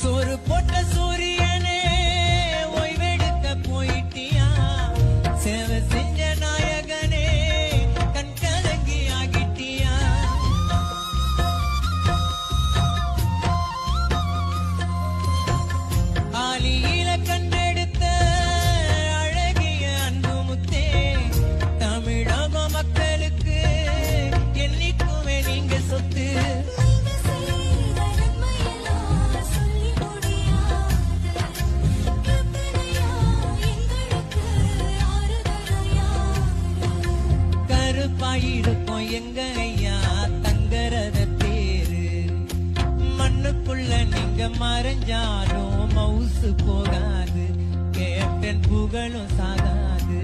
சோறு போட்ட சூரியனே ஓய்வெடுக்க போயிட்டியா, சேவை செஞ்ச நாயகனே கண் கலங்கி ஆகிட்டியா. ஆலியில கண்டெடுத்த அழகிய அன்பு முத்தே, தமிழக மக்களுக்கு என்னைக்குமே நீங்க சொத்து. கருப்பாயிருக்கும் எங்க ஐயா தங்கரத பேரு, மண்ணுக்குள்ள நீங்க மறைஞ்சாலும் மவுசு போகாது, கேப்டன் புகழும் சாகாது.